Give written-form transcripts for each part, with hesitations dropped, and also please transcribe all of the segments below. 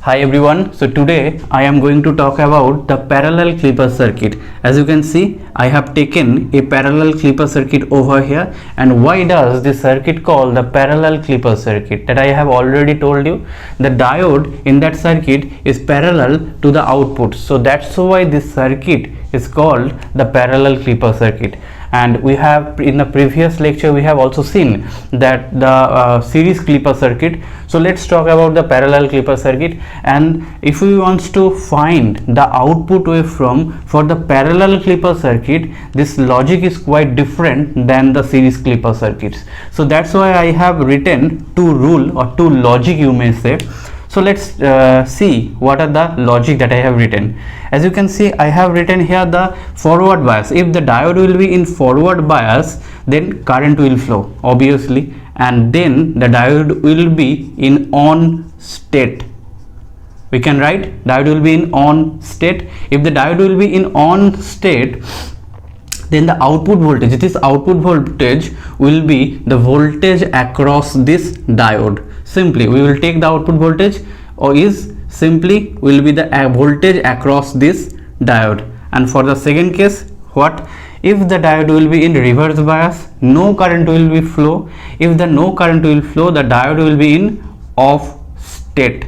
Hi everyone, so today I am going to talk about the parallel clipper circuit. As you can see, I have taken a parallel clipper circuit over here. And why does this circuit called the parallel clipper circuit? That I have already told you. The diode in that circuit is parallel to the output, so that's why this circuit is called the parallel clipper circuit. And we have in the previous lecture we have also seen that the series clipper circuit. So let's talk about the parallel clipper circuit. And if we want to find the output waveform for the parallel clipper circuit, this logic is quite different than the series clipper circuits. So that's why I have written two rule or two logic, you may say. So let's see what are the logic that I have written. As you can see, I have written here the forward bias. If the diode will be in forward bias, then current will flow obviously, and then the diode will be in on state. We can write diode will be in on state. If the diode will be in on state, then the output voltage, this output voltage will be the voltage across this diode. Simply we will take the output voltage, or is simply will be the voltage across this diode. And for the second case, what if the diode will be in reverse bias, no current will be flow. If the no current will flow, the diode will be in off state.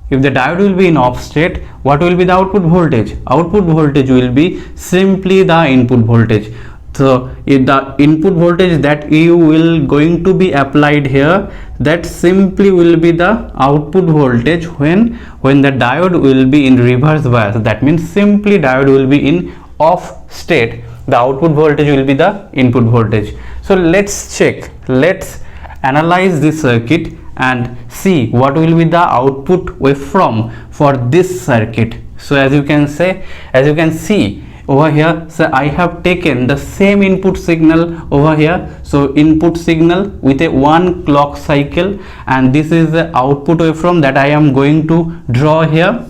If the diode will be in off state, what will be the output voltage? Output voltage will be simply the input voltage. So if the input voltage that you will going to be applied here, that simply will be the output voltage when the diode will be in reverse bias. That means simply diode will be in off state, the output voltage will be the input voltage. So let's check, let's analyze this circuit and see what will be the output waveform for this circuit. So as you can see over here, so I have taken the same input signal over here. So input signal with a 1 clock cycle, and this is the output waveform that I am going to draw here.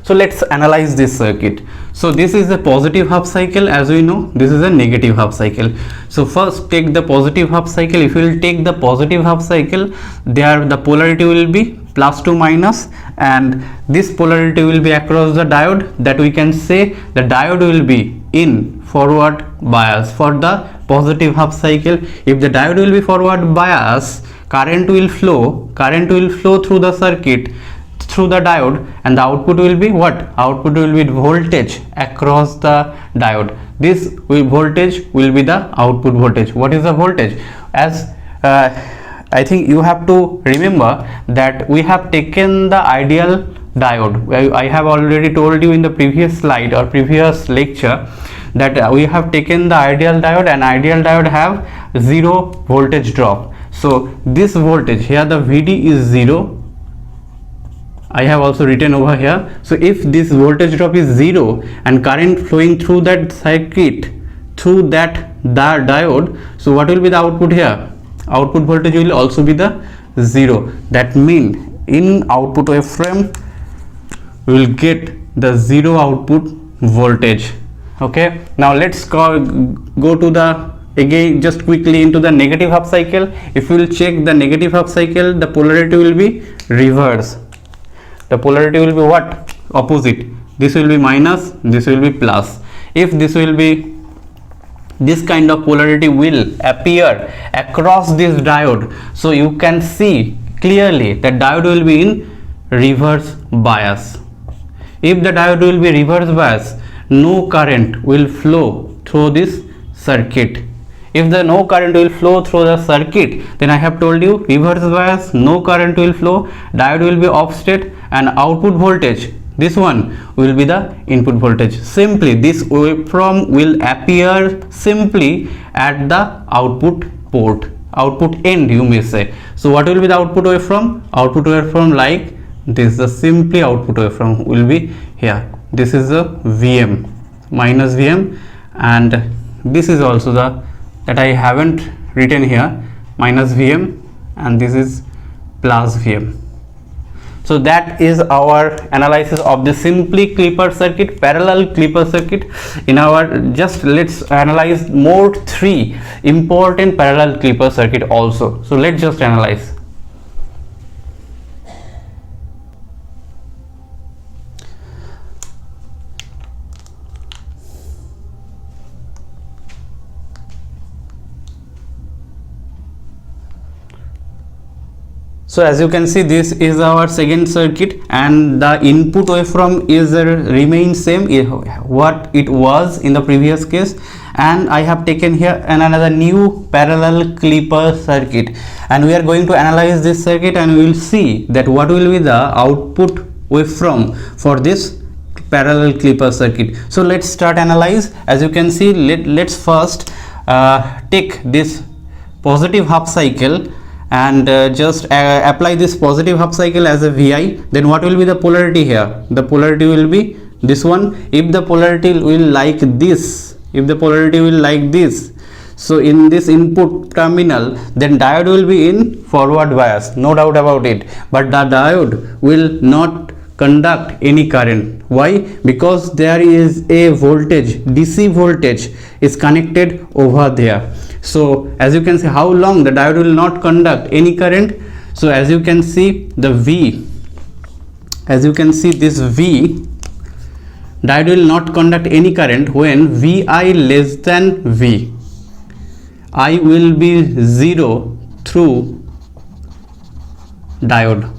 So let's analyze this circuit. So this is a positive half cycle, as we know. This is a negative half cycle. So first take the positive half cycle. If you will take the positive half cycle, there the polarity will be plus to minus, and this polarity will be across the diode. That we can say the diode will be in forward bias for the positive half cycle. If the diode will be forward bias, current will flow through the circuit, through the diode, and the output will be what? Output will be voltage across the diode. This voltage will be the output voltage. What is the voltage? As I think you have to remember that we have taken the ideal diode. I have already told you in the previous slide or previous lecture that we have taken the ideal diode, and ideal diode have 0 voltage drop. So this voltage here, the VD is 0. I have also written over here. So if this voltage drop is 0 and current flowing through that circuit, through that diode, so what will be the output here? Output voltage will also be the 0. That means in output waveform we will get the 0 output voltage. Okay, now let's go to the again just quickly into the negative half cycle. If we will check the negative half cycle, the polarity will be reverse. The polarity will be what? Opposite. This will be minus, this will be plus. If this will be, this kind of polarity will appear across this diode, so you can see clearly that diode will be in reverse bias. If the diode will be reverse bias, no current will flow through this circuit. If the no current will flow through the circuit, then I have told you reverse bias, no current will flow, diode will be off state, and output voltage, this one will be the input voltage. Simply this waveform will appear simply at the output port, output end, you may say. So what will be the output waveform? Output waveform like this, the simply output waveform will be here. This is the Vm, minus Vm, and this is also the that I haven't written here, minus Vm, and this is plus Vm. So that is our analysis of the simply clipper circuit, parallel clipper circuit. In our just let's analyze more 3 important parallel clipper circuit also. So let's just analyze. So as you can see, this is our second circuit and the input waveform is remain same what it was in the previous case, and I have taken here another new parallel clipper circuit, and we are going to analyze this circuit and we will see that what will be the output waveform for this parallel clipper circuit. So let's start analyze. As you can see, let's first take this positive half cycle and just apply this positive half cycle as a Vi. Then what will be the polarity here? The polarity will be this one. If the polarity will like this, so in this input terminal, then diode will be in forward bias, no doubt about it, but the diode will not conduct any current. Why? Because there is a voltage, DC voltage is connected over there. So as you can see, how long the diode will not conduct any current. So as you can see, the V, as you can see, this V, diode will not conduct any current when Vi less than V. I will be 0 through diode.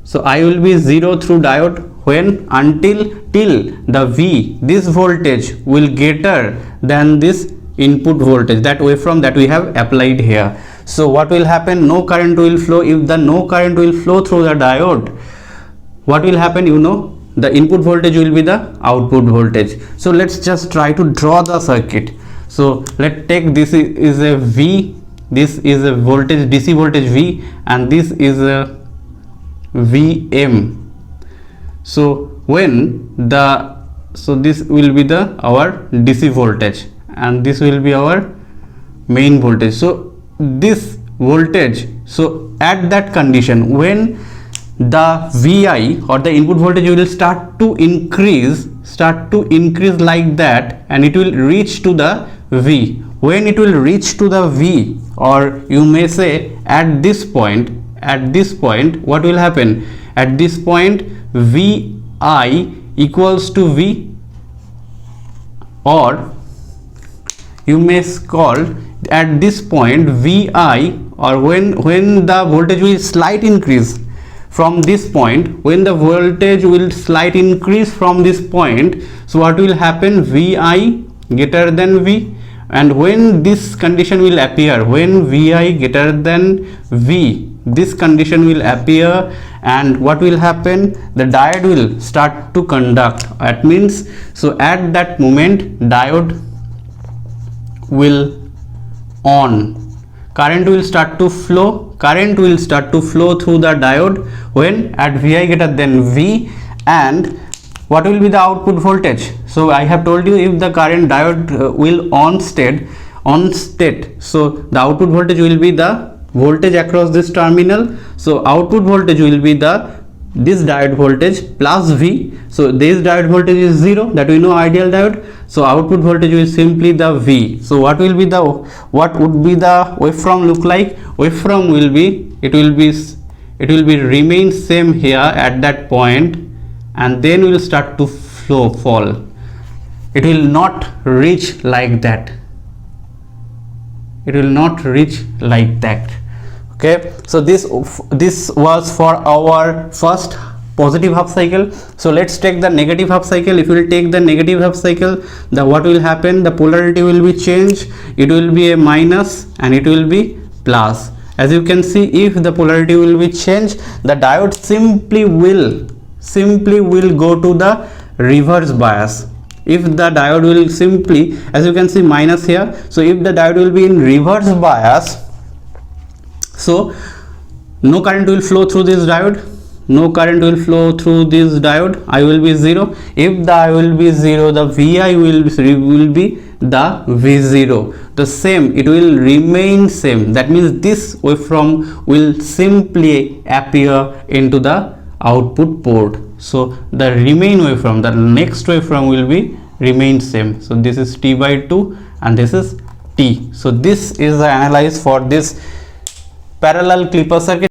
So I will be 0 through diode when till the V, this voltage will greater than this input voltage, that waveform that we have applied here. So what will happen? No current will flow. If the no current will flow through the diode, what will happen? You know, the input voltage will be the output voltage. So let's just try to draw the circuit. So let's take this is a V, this is a voltage, DC voltage V, and this is a Vm. So when the, so this will be the our DC voltage and this will be our main voltage. So this voltage, so at that condition, when the Vi or the input voltage will start to increase like that, and it will reach to the V. When it will reach to the V, or you may say at this point, what will happen? At this point, Vi equals to V, or you may call at this point Vi, or when the voltage will slight increase from this point, when the voltage will slight increase from this point, so what will happen? Vi greater than V, and when this condition will appear, when Vi greater than V, this condition will appear, and what will happen? The diode will start to conduct. That means, so at that moment diode will on, current will start to flow through the diode when at Vi greater than V. And what will be the output voltage? So I have told you, if the current diode will on state, so the output voltage will be the voltage across this terminal. So output voltage will be the this diode voltage plus V. So this diode voltage is 0, that we know, ideal diode. So output voltage will simply the V. So what would be the waveform look like? Waveform will be, it will be remain same here at that point, and then will start to fall. It will not reach like that. Okay, so this was for our first positive half cycle. So let's take the negative half cycle. If you will take the negative half cycle, what will happen? The polarity will be changed. It will be a minus and it will be plus. As you can see, if the polarity will be changed, the diode simply will go to the reverse bias. If the diode will simply, as you can see, minus here, so if the diode will be in reverse bias, so no current will flow through this diode, I will be 0. If the I will be 0, the Vi will be the V0. The same, it will remain same. That means this waveform will simply appear into the output port. So the remain waveform, the next waveform will be remain same. So this is T by 2 and this is T. So this is the analysis for this parallel clipper circuit.